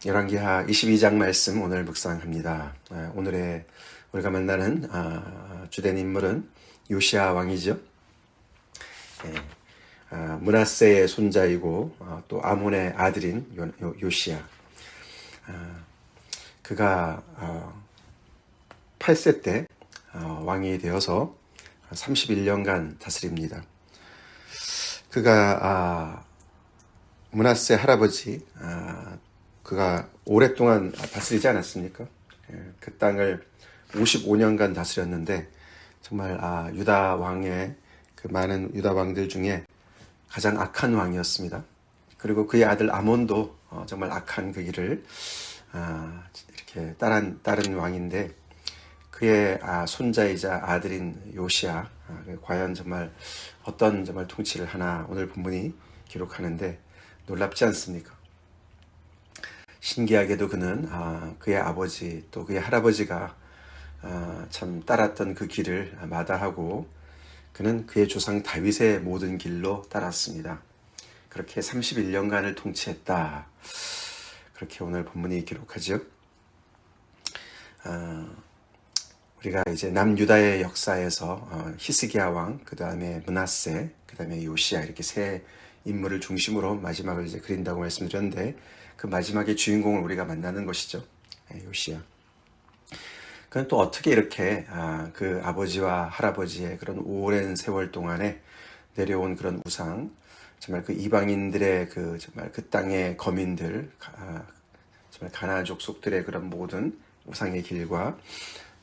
열왕기하 22장 말씀 오늘 묵상합니다. 오늘의 우리가 만나는 주된 인물은 요시야 왕이죠. 므낫세의 손자이고 또 아몬의 아들인 요시야. 그가 8세 때 왕이 되어서 31년간 다스립니다. 그가 므낫세 할아버지 그가 오랫동안 다스리지 않았습니까? 그 땅을 55년간 다스렸는데 정말 유다 왕의 그 많은 유다 왕들 중에 가장 악한 왕이었습니다. 그리고 그의 아들 아몬도 정말 악한 그 길을 이렇게 따른 왕인데 그의 손자이자 아들인 요시야 과연 정말 어떤 정말 통치를 하나 오늘 본문이 기록하는데 놀랍지 않습니까? 신기하게도 그는 그의 아버지 또 그의 할아버지가 참 따랐던 그 길을 마다하고 그는 그의 조상 다윗의 모든 길로 따랐습니다. 그렇게 31년간을 통치했다. 그렇게 오늘 본문이 기록하죠. 우리가 이제 남유다의 역사에서 히스기야 왕, 그 다음에 므낫세, 그 다음에 요시야 이렇게 세 인물을 중심으로 마지막을 이제 그린다고 말씀드렸는데 그 마지막의 주인공을 우리가 만나는 것이죠. 요시야. 그는 또 어떻게 이렇게 그 아버지와 할아버지의 그런 오랜 세월 동안에 내려온 그런 우상, 정말 그 이방인들의 정말 그 땅의 거민들, 정말 가나안족 속들의 그런 모든 우상의 길과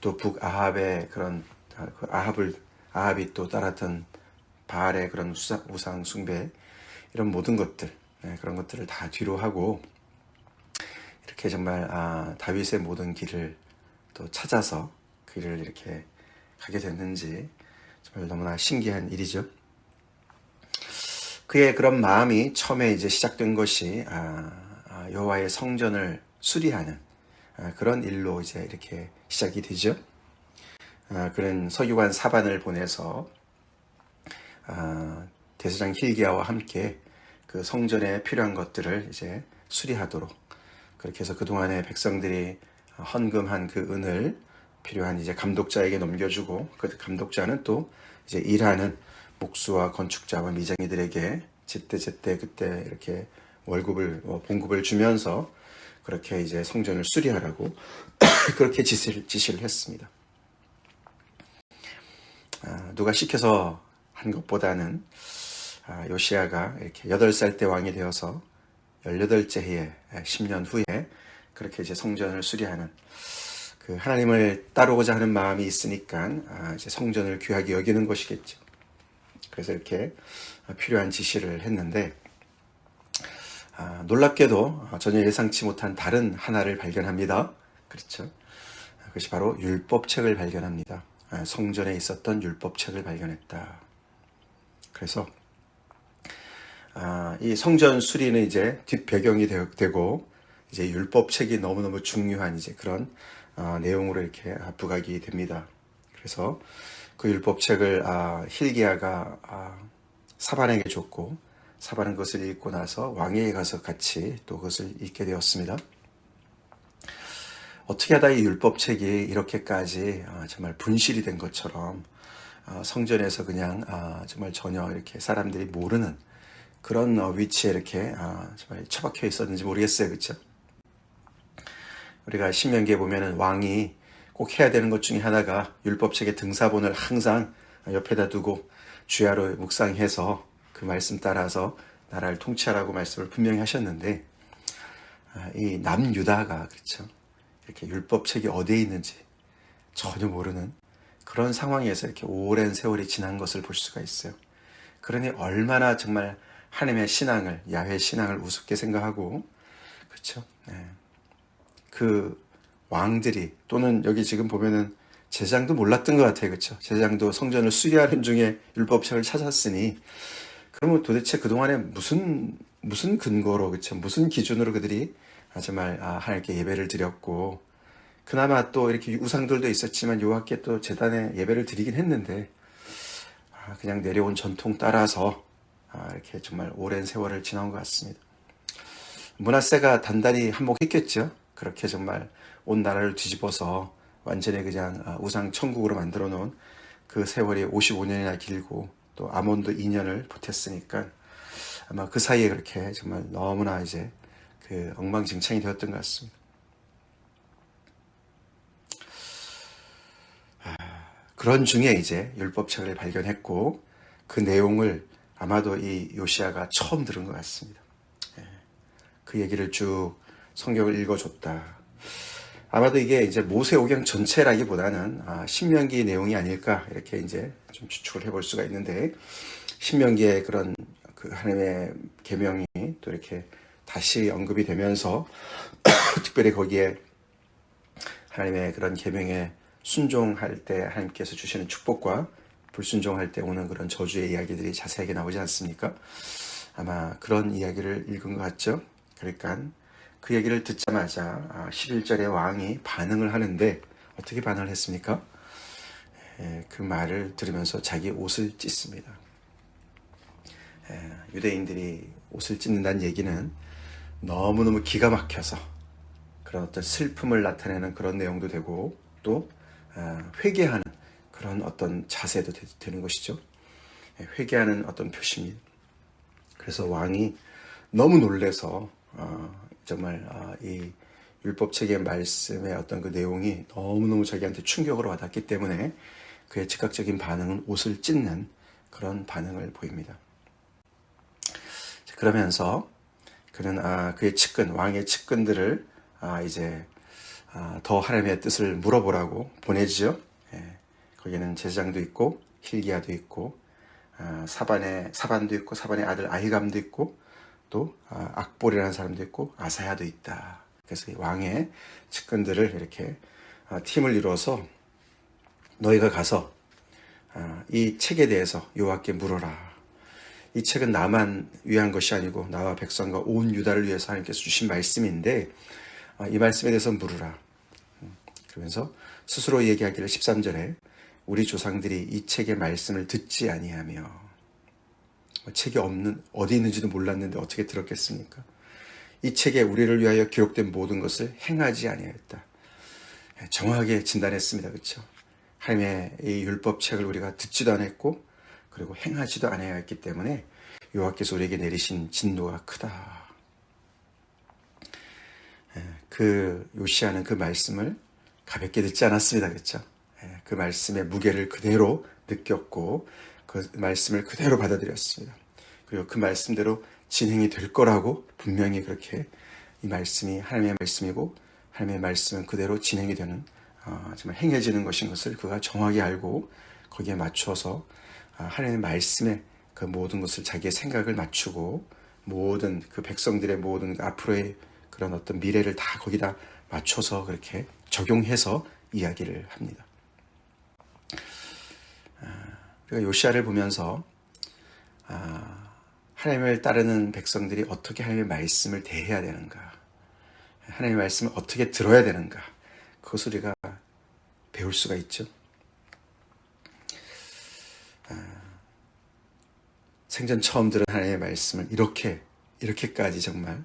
또 북아합의 그런 아합이 또 따랐던 바알의 그런 우상 숭배 이런 모든 것들, 그런 것들을 다 뒤로 하고 이렇게 정말 다윗의 모든 길을 또 찾아서 그 길을 이렇게 가게 됐는지 정말 너무나 신기한 일이죠. 그의 그런 마음이 처음에 이제 시작된 것이 여호와의 성전을 수리하는 그런 일로 이제 이렇게 시작이 되죠. 그는 서기관 사반을 보내서 대제사장 hil기야와 함께 그 성전에 필요한 것들을 이제 수리하도록 그렇게 해서 그동안에 백성들이 헌금한 그 은을 필요한 이제 감독자에게 넘겨주고 그 감독자는 또 이제 일하는 목수와 건축자와 미장이들에게 제때 그때 이렇게 봉급을 주면서 그렇게 이제 성전을 수리하라고 그렇게 지시를 했습니다. 누가 시켜서 한 것보다는 요시야가 이렇게 8살 때 왕이 되어서 18째 해에 10년 후에 그렇게 이제 성전을 수리하는 그 하나님을 따르고자 하는 마음이 있으니까 이제 성전을 귀하게 여기는 것이겠죠. 그래서 이렇게 필요한 지시를 했는데 놀랍게도 전혀 예상치 못한 다른 하나를 발견합니다. 그렇죠. 그것이 바로 율법책을 발견합니다. 성전에 있었던 율법책을 발견했다. 그래서 이 성전 수리는 이제 뒷배경이 되고 이제 율법책이 너무너무 중요한 이제 그런 내용으로 이렇게 부각이 됩니다. 그래서 그 율법책을 hil기야가 사반에게 줬고 사반은 그것을 읽고 나서 왕에게 가서 같이 또 그것을 읽게 되었습니다. 어떻게 하다 이 율법책이 이렇게까지 정말 분실이 된 것처럼 성전에서 그냥 정말 전혀 이렇게 사람들이 모르는 그런 위치에 이렇게 정말 처박혀 있었는지 모르겠어요. 그렇죠? 우리가 신명기에 보면은 왕이 꼭 해야 되는 것 중에 하나가 율법책의 등사본을 항상 옆에다 두고 주야로 묵상해서 그 말씀 따라서 나라를 통치하라고 말씀을 분명히 하셨는데 이 남유다가 그렇죠? 이렇게 율법책이 어디에 있는지 전혀 모르는 그런 상황에서 이렇게 오랜 세월이 지난 것을 볼 수가 있어요. 그러니 얼마나 정말 하나님의 신앙을, 야훼 신앙을 우습게 생각하고, 그렇죠? 그 왕들이 또는 여기 지금 보면은 제사장도 몰랐던 것 같아요, 그렇죠? 제사장도 성전을 수리하는 중에 율법책을 찾았으니, 그러면 도대체 그 동안에 무슨 근거로, 그렇죠? 무슨 기준으로 그들이 정말 하나님께 예배를 드렸고, 그나마 또 이렇게 우상들도 있었지만 여호와께 또 제단에 예배를 드리긴 했는데, 그냥 내려온 전통 따라서 이렇게 정말 오랜 세월을 지나온 것 같습니다. 므낫세가 단단히 한몫했겠죠. 그렇게 정말 온 나라를 뒤집어서 완전히 그냥 우상 천국으로 만들어 놓은 그 세월이 55년이나 길고 또 아몬도 2년을 보탰으니까 아마 그 사이에 그렇게 정말 너무나 이제 그 엉망진창이 되었던 것 같습니다. 그런 중에 이제 율법책을 발견했고 그 내용을 아마도 이 요시야가 처음 들은 것 같습니다. 그 얘기를 쭉 성경을 읽어줬다. 아마도 이게 이제 모세오경 전체라기보다는 신명기 내용이 아닐까 이렇게 이제 좀 추측을 해볼 수가 있는데 신명기의 그런 그 하나님의 계명이 또 이렇게 다시 언급이 되면서 특별히 거기에 하나님의 그런 계명에 순종할 때 하나님께서 주시는 축복과 불순종할 때 오는 그런 저주의 이야기들이 자세하게 나오지 않습니까? 아마 그런 이야기를 읽은 것 같죠. 그러니까 그 얘기를 듣자마자 11절에 왕이 반응을 하는데 어떻게 반응을 했습니까? 그 말을 들으면서 자기 옷을 찢습니다. 유대인들이 옷을 찢는다는 얘기는 너무너무 기가 막혀서 그런 어떤 슬픔을 나타내는 그런 내용도 되고 또 회개하는 그런 어떤 자세도 되는 것이죠. 회개하는 어떤 표시입니다. 그래서 왕이 너무 놀래서 정말 이 율법책의 말씀의 어떤 그 내용이 너무너무 자기한테 충격으로 와닿기 때문에 그의 즉각적인 반응은 옷을 찢는 그런 반응을 보입니다. 그러면서 그는 그의 측근, 왕의 측근들을 이제 더 하나님의 뜻을 물어보라고 보내지요. 거기는 제사장도 있고 hil기야도 있고 사반도 있고 사반의 아들 아히감도 있고 또 악볼이라는 사람도 있고 아사야도 있다. 그래서 왕의 측근들을 이렇게 팀을 이루어서 너희가 가서 이 책에 대해서 여호와께 물어라. 이 책은 나만 위한 것이 아니고 나와 백성과 온 유다를 위해서 하나님께서 주신 말씀인데 이 말씀에 대해서 물으라. 그러면서 스스로 얘기하기를 13절에 우리 조상들이 이 책의 말씀을 듣지 아니하며 책이 없는 어디 있는지도 몰랐는데 어떻게 들었겠습니까? 이 책에 우리를 위하여 기록된 모든 것을 행하지 아니하였다. 정확하게 진단했습니다. 그렇죠? 하나님의 이 율법책을 우리가 듣지도 않았고 그리고 행하지도 않아야했기 때문에 여호와께서 우리에게 내리신 진노가 크다. 그 요시야는 그 말씀을 가볍게 듣지 않았습니다. 그렇죠? 그 말씀의 무게를 그대로 느꼈고 그 말씀을 그대로 받아들였습니다. 그리고 그 말씀대로 진행이 될 거라고 분명히 그렇게 이 말씀이 하나님의 말씀이고 하나님의 말씀은 그대로 진행이 되는 정말 행해지는 것인 것을 그가 정확히 알고 거기에 맞춰서 하나님의 말씀에 그 모든 것을 자기의 생각을 맞추고 모든 그 백성들의 모든 앞으로의 그런 어떤 미래를 다 거기다 맞춰서 그렇게 적용해서 이야기를 합니다. 우리가 요시야를 보면서 하나님을 따르는 백성들이 어떻게 하나님의 말씀을 대해야 되는가, 하나님의 말씀을 어떻게 들어야 되는가, 그것을 우리가 배울 수가 있죠. 생전 처음 들은 하나님의 말씀을 이렇게까지 정말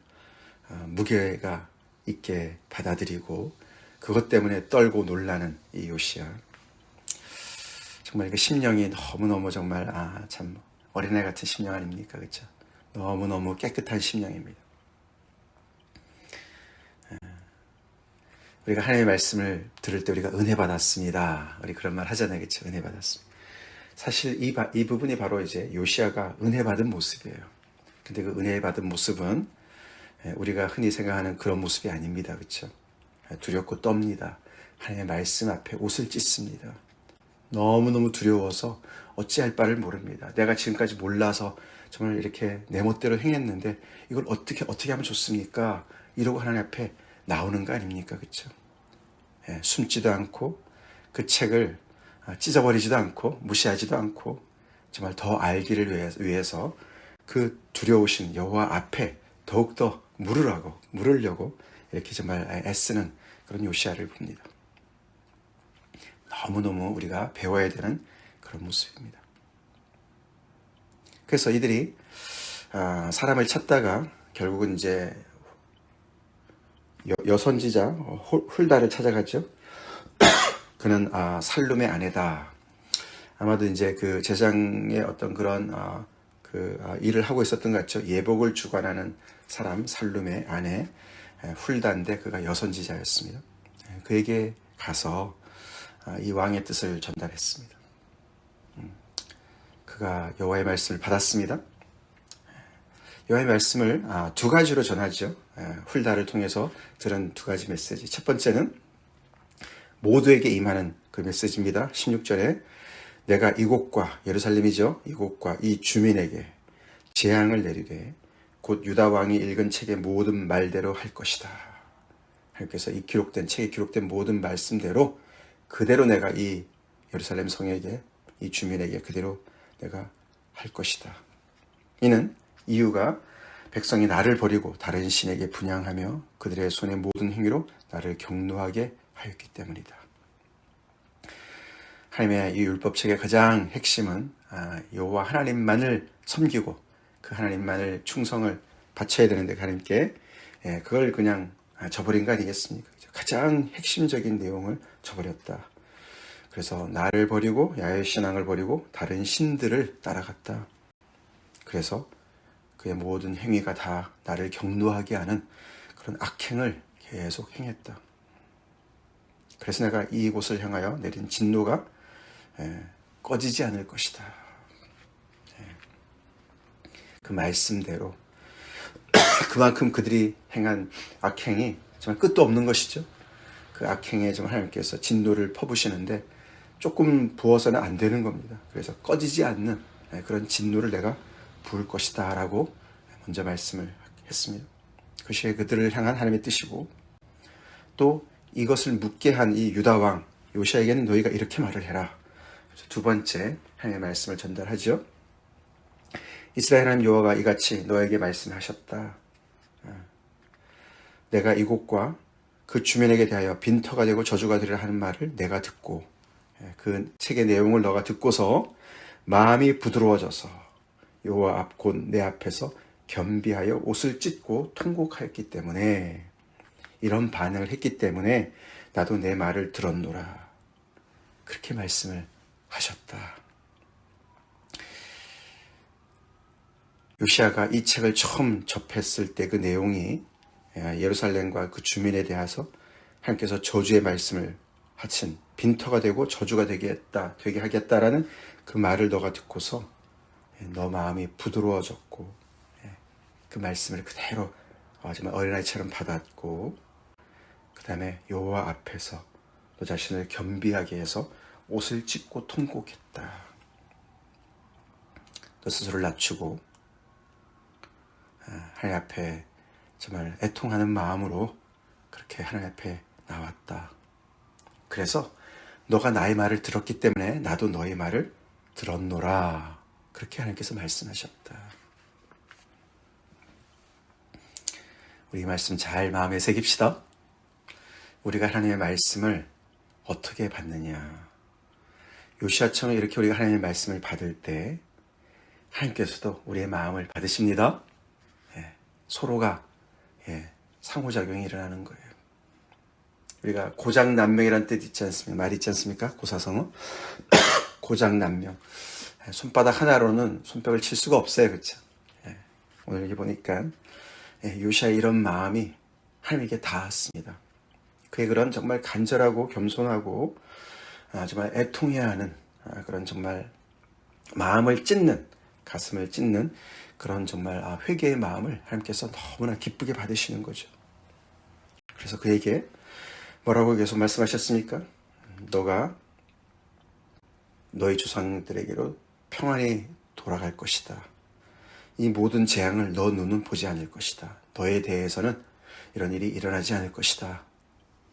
무게가 있게 받아들이고 그것 때문에 떨고 놀라는 이 요시야. 정말 그 심령이 너무너무 정말 참 어린애 같은 심령 아닙니까? 그렇죠? 너무너무 깨끗한 심령입니다. 우리가 하나님의 말씀을 들을 때 우리가 은혜 받았습니다. 우리 그런 말 하잖아요. 그렇죠? 은혜 받았습니다. 사실 이 부분이 바로 이제 요시야가 은혜 받은 모습이에요. 근데 그 은혜 받은 모습은 우리가 흔히 생각하는 그런 모습이 아닙니다. 그렇죠? 두렵고 떱니다. 하나님의 말씀 앞에 옷을 찢습니다. 너무너무 두려워서 어찌할 바를 모릅니다. 내가 지금까지 몰라서 정말 이렇게 내 멋대로 행했는데 이걸 어떻게 하면 좋습니까? 이러고 하나님 앞에 나오는 거 아닙니까? 그렇죠? 숨지도 않고 그 책을 찢어버리지도 않고 무시하지도 않고 정말 더 알기를 위해서 그 두려우신 여호와 앞에 더욱더 물으려고 이렇게 정말 애쓰는 그런 요시야를 봅니다. 너무너무 우리가 배워야 되는 그런 모습입니다. 그래서 이들이 사람을 찾다가 결국은 이제 여선지자 훌다를 찾아갔죠. 그는 살룸의 아내다. 아마도 이제 그 제장의 어떤 그런 일을 하고 있었던 것 같죠. 예복을 주관하는 사람 살룸의 아내 훌다인데 그가 여선지자였습니다. 그에게 가서 이 왕의 뜻을 전달했습니다. 그가 여호와의 말씀을 받았습니다. 여호와의 말씀을 두 가지로 전하죠. 훌다를 통해서 들은 두 가지 메시지. 첫 번째는 모두에게 임하는 그 메시지입니다. 16절에 내가 이곳과 예루살렘이죠. 이곳과 이 주민에게 재앙을 내리되 곧 유다 왕이 읽은 책의 모든 말대로 할 것이다. 하나님께서 이 책에 기록된 모든 말씀대로 그대로 내가 이 예루살렘 성에게 이 주민에게 그대로 내가 할 것이다. 이는 이유가 백성이 나를 버리고 다른 신에게 분향하며 그들의 손의 모든 행위로 나를 경노하게 하였기 때문이다. 하나님의 이 율법책의 가장 핵심은 여호와 하나님만을 섬기고 그 하나님만을 충성을 바쳐야 되는데 하나님께 그걸 그냥 저버린 거 아니겠습니까? 가장 핵심적인 내용을 저버렸다. 그래서 나를 버리고 야훼 신앙을 버리고 다른 신들을 따라갔다. 그래서 그의 모든 행위가 다 나를 경노하게 하는 그런 악행을 계속 행했다. 그래서 내가 이곳을 향하여 내린 진노가 꺼지지 않을 것이다. 그 말씀대로 그만큼 그들이 행한 악행이 정말 끝도 없는 것이죠. 그 악행에 정말 하나님께서 진노를 퍼부시는데 조금 부어서는 안 되는 겁니다. 그래서 꺼지지 않는 그런 진노를 내가 부을 것이다 라고 먼저 말씀을 했습니다. 그것이 그들을 향한 하나님의 뜻이고 또 이것을 묻게 한 이 유다왕 요시야에게는 너희가 이렇게 말을 해라. 그래서 두 번째 하나님의 말씀을 전달하죠. 이스라엘 하나님 여호와가 이같이 너에게 말씀하셨다. 내가 이곳과 그 주민에게 대하여 빈터가 되고 저주가 되리라 하는 말을 내가 듣고 그 책의 내용을 너가 듣고서 마음이 부드러워져서 여호와 앞 곧 내 앞에서 겸비하여 옷을 찢고 통곡하였기 때문에 이런 반응을 했기 때문에 나도 내 말을 들었노라. 그렇게 말씀을 하셨다. 요시야가 이 책을 처음 접했을 때 그 내용이 예루살렘과 그 주민에 대해서 하나님께서 저주의 말씀을 하신 빈터가 되고 저주가 되게 하겠다라는 그 말을 너가 듣고서 너 마음이 부드러워졌고 그 말씀을 그대로 정말 어린아이처럼 받았고 그 다음에 여호와 앞에서 너 자신을 겸비하게 해서 옷을 찢고 통곡했다. 너 스스로를 낮추고 하나님 앞에 정말 애통하는 마음으로 그렇게 하나님 앞에 나왔다. 그래서 너가 나의 말을 들었기 때문에 나도 너의 말을 들었노라. 그렇게 하나님께서 말씀하셨다. 우리 이 말씀 잘 마음에 새깁시다. 우리가 하나님의 말씀을 어떻게 받느냐. 요시야처럼 이렇게 우리가 하나님의 말씀을 받을 때 하나님께서도 우리의 마음을 받으십니다. 서로가 상호작용이 일어나는 거예요. 우리가 고장난명이라는 뜻 있지 않습니까? 말 있지 않습니까? 고사성어. 고장난명. 손바닥 하나로는 손뼉을 칠 수가 없어요. 그렇죠? 오늘 여기 보니까 요시야의 이런 마음이 하나님에게 닿았습니다. 그의 그런 정말 간절하고 겸손하고 정말 애통해야 하는 그런 정말 마음을 찢는 가슴을 찢는 그런 정말 회개의 마음을 하나님께서 너무나 기쁘게 받으시는 거죠. 그래서 그에게 뭐라고 계속 말씀하셨습니까? 너가 너희 조상들에게로 평안히 돌아갈 것이다. 이 모든 재앙을 너 눈은 보지 않을 것이다. 너에 대해서는 이런 일이 일어나지 않을 것이다.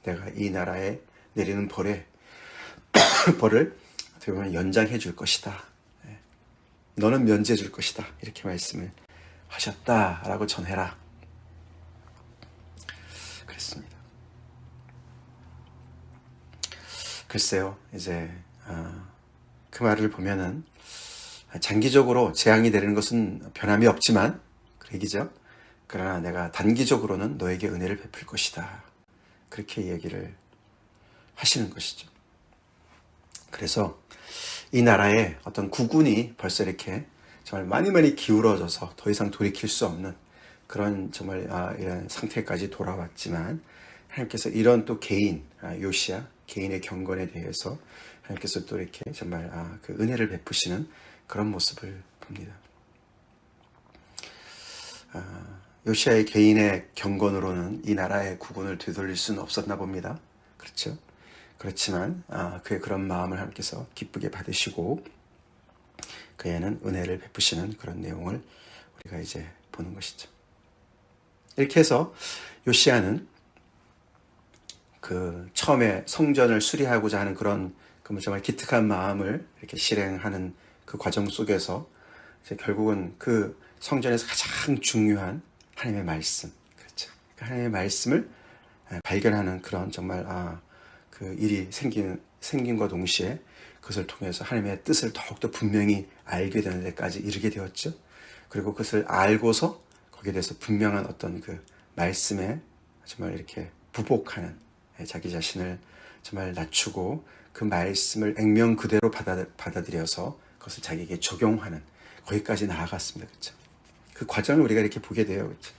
내가 이 나라에 내리는 벌을 어떻게 보면 연장해 줄 것이다. 너는 면제해 줄 것이다. 이렇게 말씀을 하셨다라고 전해라. 그랬습니다. 글쎄요, 이제 그 말을 보면은 장기적으로 재앙이 내리는 것은 변함이 없지만 그 얘기죠. 그러나 내가 단기적으로는 너에게 은혜를 베풀 것이다. 그렇게 얘기를 하시는 것이죠. 그래서 이 나라의 어떤 국운이 벌써 이렇게 정말 많이 기울어져서 더 이상 돌이킬 수 없는 그런 정말 이런 상태까지 돌아왔지만, 하나님께서 이런 또 개인 요시야 개인의 경건에 대해서 하나님께서 또 이렇게 정말 그 은혜를 베푸시는 그런 모습을 봅니다. 요시야의 개인의 경건으로는 이 나라의 국운을 되돌릴 수는 없었나 봅니다. 그렇죠? 그렇지만 그의 그런 마음을 하나님께서 기쁘게 받으시고 그에는 은혜를 베푸시는 그런 내용을 우리가 이제 보는 것이죠. 이렇게 해서 요시야는 그 처음에 성전을 수리하고자 하는 그런 정말 기특한 마음을 이렇게 실행하는 그 과정 속에서 이제 결국은 그 성전에서 가장 중요한 하나님의 말씀, 그렇죠. 하나님의 말씀을 발견하는 그런 정말 그 일이 생긴과 동시에 그것을 통해서 하나님의 뜻을 더욱더 분명히 알게 되는 데까지 이르게 되었죠. 그리고 그것을 알고서 거기에 대해서 분명한 어떤 그 말씀에 정말 이렇게 부복하는, 자기 자신을 정말 낮추고 그 말씀을 액면 그대로 받아들여서 그것을 자기에게 적용하는, 거기까지 나아갔습니다. 그렇죠? 그 과정을 우리가 이렇게 보게 돼요. 그렇죠?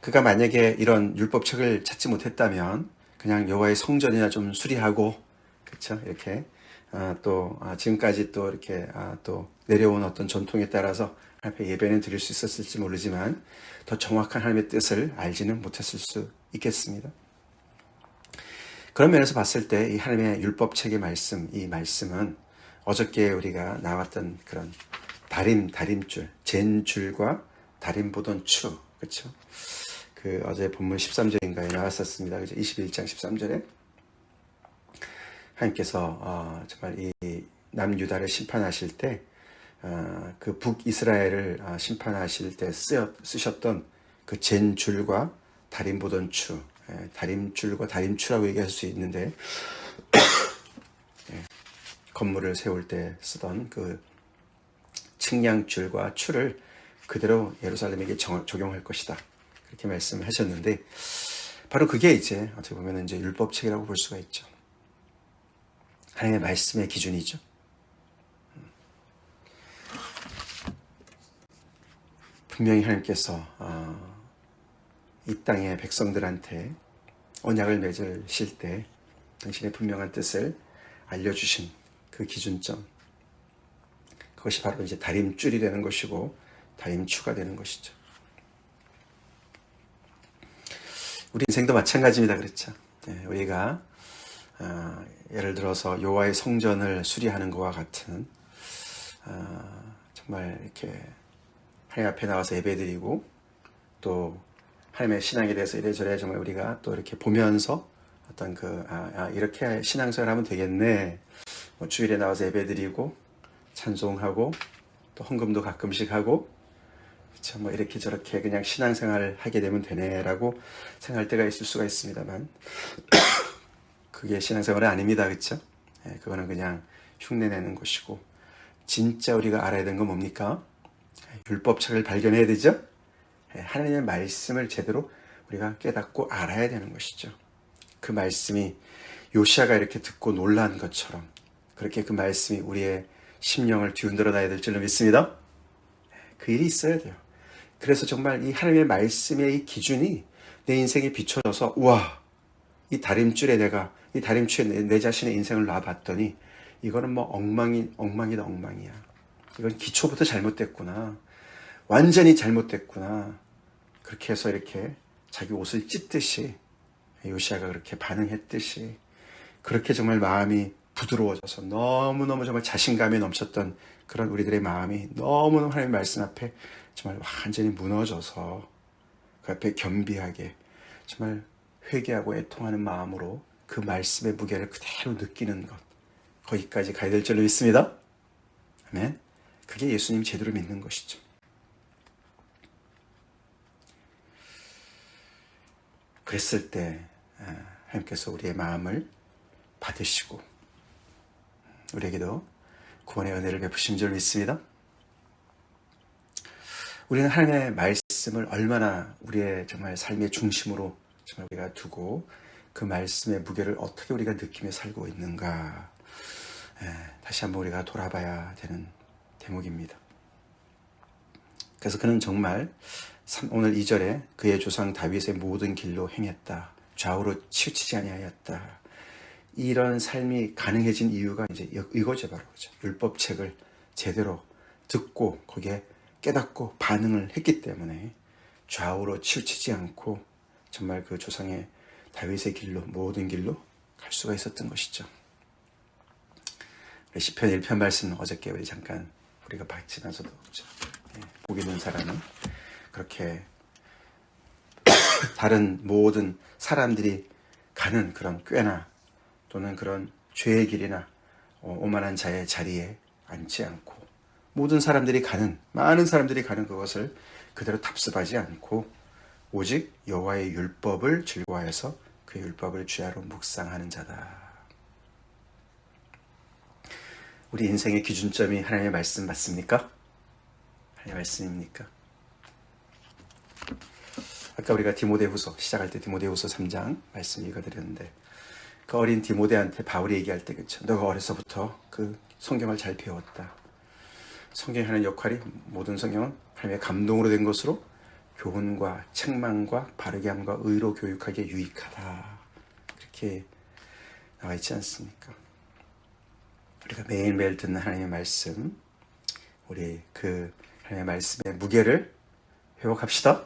그가 만약에 이런 율법책을 찾지 못했다면 그냥 여호와의 성전이나 좀 수리하고, 그렇죠? 이렇게 또 지금까지 또 이렇게 또 내려온 어떤 전통에 따라서 하나님 앞에 예배는 드릴 수 있었을지 모르지만 더 정확한 하나님의 뜻을 알지는 못했을 수 있겠습니다. 그런 면에서 봤을 때 이 하나님의 율법책의 말씀, 이 말씀은 어저께 우리가 나왔던 그런 다림줄, 젠줄과 다림 보던 추, 그렇죠? 그 어제 본문 13절인가에 나왔었습니다. 그죠? 21장 13절에 하나님께서 정말 이 남유다를 심판하실 때 그 북이스라엘을 심판하실 때 쓰셨던 그 젠줄과 다림 보던 추, 다림줄과 다림추라고 얘기할 수 있는데 건물을 세울 때 쓰던 그 측량줄과 추를 그대로 예루살렘에게 적용할 것이다. 그렇게 말씀하셨는데 바로 그게 이제 어떻게 보면 이제 율법책이라고 볼 수가 있죠. 하나님의 말씀의 기준이죠. 분명히 하나님께서 이 땅의 백성들한테 언약을 맺으실 때 당신의 분명한 뜻을 알려주신 그 기준점, 그것이 바로 이제 다림줄이 되는 것이고 다림추가 되는 것이죠. 우리 인생도 마찬가지입니다. 그렇죠? 우리가 예를 들어서 여호와의 성전을 수리하는 것과 같은 정말 이렇게 하나님 앞에 나와서 예배드리고 또 하나님의 신앙에 대해서 이래저래 정말 우리가 또 이렇게 보면서 어떤 이렇게 신앙생활 하면 되겠네. 뭐 주일에 나와서 예배드리고 찬송하고 또 헌금도 가끔씩 하고, 그렇죠? 뭐 이렇게 저렇게 그냥 신앙생활 하게 되면 되네라고 생각할 때가 있을 수가 있습니다만 그게 신앙생활은 아닙니다. 그렇죠? 그거는 그냥 흉내내는 것이고, 진짜 우리가 알아야 되는 건 뭡니까? 율법책을 발견해야 되죠? 하나님의 말씀을 제대로 우리가 깨닫고 알아야 되는 것이죠. 그 말씀이 요시야가 이렇게 듣고 놀란 것처럼 그렇게 그 말씀이 우리의 심령을 뒤흔들어 놔야 될 줄로 믿습니다. 그 일이 있어야 돼요. 그래서 정말 이 하나님의 말씀의 이 기준이 내 인생에 비춰져서, 우와, 이 다림줄에 이 다림추에 내 자신의 인생을 놔봤더니 이거는 뭐 엉망이다 엉망이야. 이건 기초부터 잘못됐구나. 완전히 잘못됐구나. 그렇게 해서 이렇게 자기 옷을 찢듯이 요시야가 그렇게 반응했듯이 그렇게 정말 마음이 부드러워져서 너무너무 정말 자신감이 넘쳤던 그런 우리들의 마음이 너무너무 하나님의 말씀 앞에 정말 완전히 무너져서 그 앞에 겸비하게 정말 회개하고 애통하는 마음으로 그 말씀의 무게를 그대로 느끼는 것, 거기까지 가야 될 줄로 믿습니다. 아멘. 그게 예수님 제대로 믿는 것이죠. 그랬을 때 하나님께서 우리의 마음을 받으시고 우리에게도 구원의 은혜를 베푸신 줄 믿습니다. 우리는 하나님의 말씀을 얼마나 우리의 정말 삶의 중심으로 정말 우리가 두고 그 말씀의 무게를 어떻게 우리가 느끼며 살고 있는가, 다시 한번 우리가 돌아봐야 되는 대목입니다. 그래서 그는 정말 오늘 2절에 그의 조상 다윗의 모든 길로 행했다, 좌우로 치우치지 아니하였다, 이런 삶이 가능해진 이유가 이제 이거죠. 바로 그죠. 율법책을 제대로 듣고 거기에 깨닫고 반응을 했기 때문에 좌우로 치우치지 않고 정말 그 조상의 다윗의 길로, 모든 길로 갈 수가 있었던 것이죠. 시편 1편 말씀 어저께 우리 잠깐 우리가 봤지만서도 그렇죠. 복 있는 사람은 그렇게 다른 모든 사람들이 가는 그런 꾀나 또는 그런 죄의 길이나 오만한 자의 자리에 앉지 않고, 모든 사람들이 가는, 많은 사람들이 가는 그것을 그대로 답습하지 않고 오직 여호와의 율법을 즐거워해서 그 율법을 주야로 묵상하는 자다. 우리 인생의 기준점이 하나님의 말씀 맞습니까? 하나님의 말씀입니까? 아까 우리가 디모데후서 시작할 때 디모데후서 3장 말씀 읽어드렸는데, 그 어린 디모데한테 바울이 얘기할 때, 그렇죠, 너가 어려서부터 그 성경을 잘 배웠다. 성경이 하는 역할이, 모든 성경은 하나님의 감동으로 된 것으로 교훈과 책망과 바르게 함과 의로 교육하기에 유익하다, 그렇게 나와 있지 않습니까? 우리가 매일매일 듣는 하나님의 말씀, 우리 그 하나님의 말씀의 무게를 회복합시다.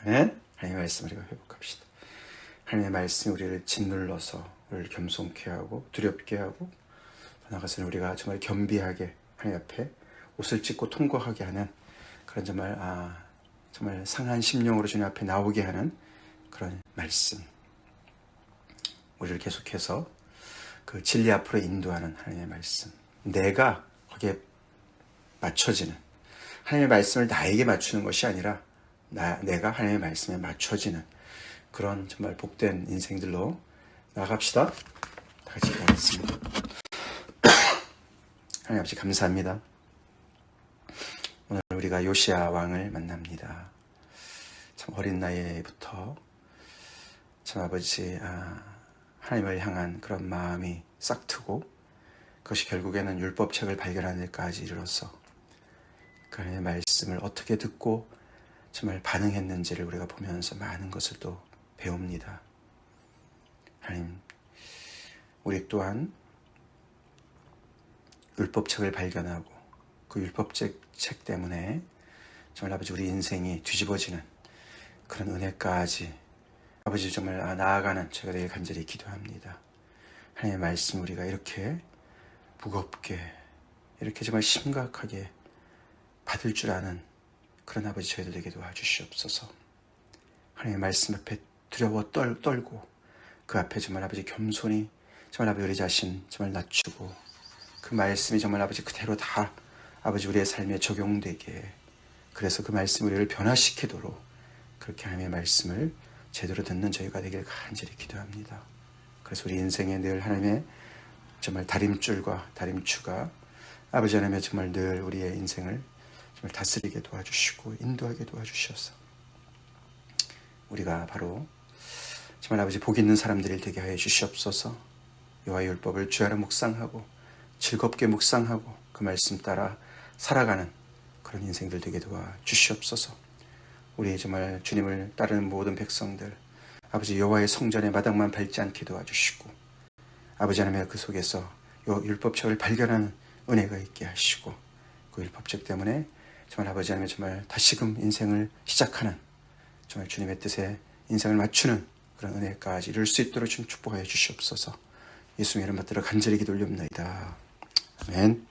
네? 하나님의 말씀을 우리가 회복합시다. 하나님의 말씀이 우리를 짓눌러서 우리를 겸손케 하고 두렵게 하고, 나아가서는 우리가 정말 겸비하게 하나님 앞에 옷을 찢고 통곡하게 하는 그런 정말 상한 심령으로 주님 앞에 나오게 하는 그런 말씀, 우리를 계속해서 그 진리 앞으로 인도하는 하나님의 말씀, 내가 거기에 맞춰지는, 하나님의 말씀을 나에게 맞추는 것이 아니라 내가 하나님의 말씀에 맞춰지는 그런 정말 복된 인생들로 나아갑시다. 다 같이 기도하겠습니다. 하나님 아버지 감사합니다. 오늘 우리가 요시야 왕을 만납니다. 참 어린 나이부터 참 아버지 하나님을 향한 그런 마음이 싹트고, 그것이 결국에는 율법책을 발견하는 데까지 이르러서 그 하나님의 말씀을 어떻게 듣고 정말 반응했는지를 우리가 보면서 많은 것을 또 배웁니다. 하나님, 우리 또한 율법책을 발견하고 그 율법책 때문에 정말 아버지 우리 인생이 뒤집어지는 그런 은혜까지 아버지 정말 나아가는 제가 되길 간절히 기도합니다. 하나님의 말씀 우리가 이렇게 무겁게, 이렇게 정말 심각하게 받을 줄 아는 그런 아버지 저희들 되게 도와주시옵소서. 하나님의 말씀 앞에 두려워 떨고 그 앞에 정말 아버지 겸손히 정말 아버지 우리 자신 정말 낮추고, 그 말씀이 정말 아버지 그대로 다 아버지 우리의 삶에 적용되게, 그래서 그 말씀이 우리를 변화시키도록 그렇게 하나님의 말씀을 제대로 듣는 저희가 되길 간절히 기도합니다. 그래서 우리 인생에 늘 하나님의 정말 다림줄과 다림추가 아버지 하나님의 정말 늘 우리의 인생을 정말 다스리게 도와주시고 인도하게 도와주셔서 우리가 바로 정말 아버지 복 있는 사람들이 되게 하여 주시옵소서. 여호와의 율법을 주야로 묵상하고 즐겁게 묵상하고 그 말씀 따라 살아가는 그런 인생들 되게 도와주시옵소서. 우리 정말 주님을 따르는 모든 백성들 아버지 여호와의 성전의 마당만 밟지 않게 도와주시고, 아버지 하나님의 그 속에서 율법책을 발견하는 은혜가 있게 하시고, 그 율법책 때문에 정말 아버지 하나님의 정말 다시금 인생을 시작하는 정말 주님의 뜻에 인생을 맞추는 그런 은혜까지 이룰 수 있도록 좀 축복하여 주시옵소서. 예수님의 이름 받들어 간절히 기도 올립니다. 아멘.